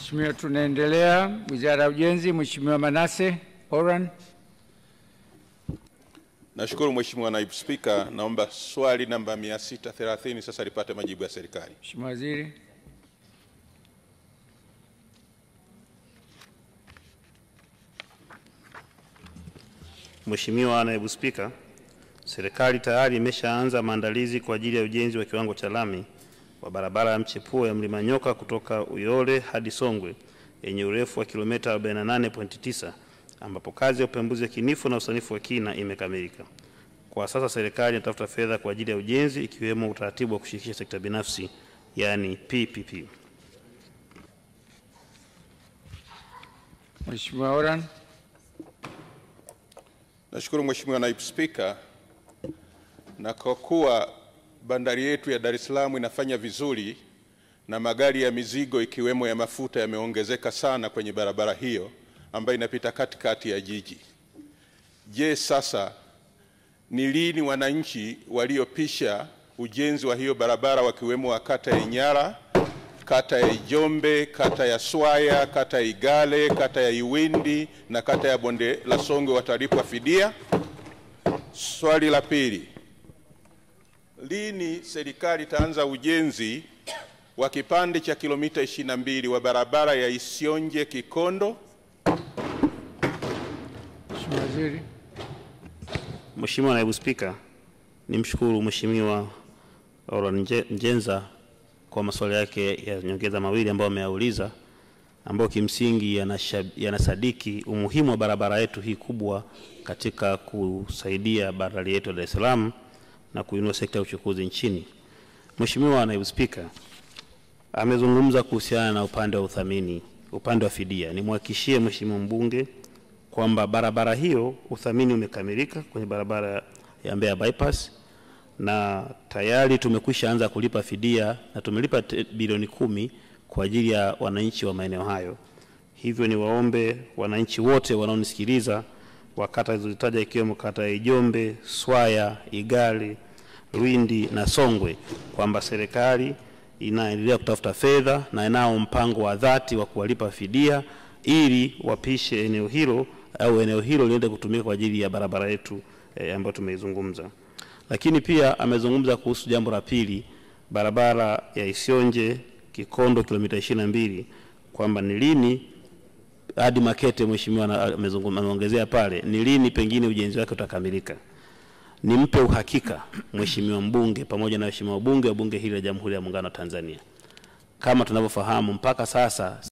Mheshimiwa, tunaendelea. Wizara ya Ujenzi, Mheshimiwa Manase Oran. Nashukuru Mheshimiwa Naibu Spika, naomba swali namba 630 sasa lipate majibu ya serikali. Mheshimiwa Waziri. Mheshimiwa Naibu Spika, serikali tayari imeshaanza maandalizi kwa ajili ya ujenzi wa kiwango cha lami wa barabara ya mchepuo ya Mlima Nyoka kutoka Uyole hadi Songwe yenye urefu wa kilomita 48.9 ambapo kazi ya upembuzi yakinifu na usanifu wa kina imekamilika. Kwa sasa serikali inatafuta fedha kwa ajili ya ujenzi ikiwemo utaratibu wa kushirikisha sekta binafsi yani PPP. Mheshimiwa Oran. Nashukuru Mheshimiwa Naibu Spika, na kwa kuwa bandari yetu ya Dar es Salaam inafanya vizuri na magari ya mizigo ikiwemo ya mafuta yameongezeka sana kwenye barabara hiyo ambayo inapita katikati ya jiji. Je, sasa ni lini wananchi waliopisha ujenzi wa hiyo barabara wakiwemo wa kata ya Inyara, kata ya Ijombe, kata ya Swaya, kata ya Igale, kata ya Iwindi na kata ya Bonde la Songwe watalipwa fidia? Swali la pili, lini serikali itaanza ujenzi wa kipande cha kilomita 22 wa barabara ya Isionje Kikondo? Mheshimiwa Waziri. Mheshimiwa Naibu Spika, nimshukuru Mheshimiwa Oran Njenza kwa maswali yake ya nyongeza mawili ambayo ameyauliza, ambayo kimsingi yanasadiki umuhimu wa barabara yetu hii kubwa katika kusaidia bandari yetu ya Dar es Salaam na kuinua sekta ya uchukuzi nchini. Mheshimiwa Naibu Spika amezungumza kuhusiana na upande wa uthamini, upande wa fidia. Nimhakikishie Mheshimiwa mbunge kwamba barabara hiyo uthamini umekamilika kwenye barabara ya Mbeya bypass na tayari tumekwisha anza kulipa fidia na tumelipa bilioni 10 kwa ajili ya wananchi wa maeneo hayo. Hivyo ni waombe wananchi wote wanaonisikiliza wa kata zilizotaja ikiwemo kata ya Ijombe, Swaya, Igale, Lwindi na Songwe kwamba serikali inaendelea kutafuta fedha na inao mpango wa dhati wa kuwalipa fidia ili wapishe eneo hilo au eneo hilo liende kutumika kwa ajili ya barabara yetu ambayo tumeizungumza. Lakini pia amezungumza kuhusu jambo la pili, barabara ya Isionje Kikondo kilomita 22 kwamba ni lini hadi Makete. Mheshimiwa ameongezea pale ni lini pengine ujenzi wake utakamilika. Nimpe uhakika Mheshimiwa mbunge pamoja na Mheshimiwa wabunge wa bunge hili la Jamhuri ya Muungano wa Tanzania, kama tunavyofahamu mpaka sasa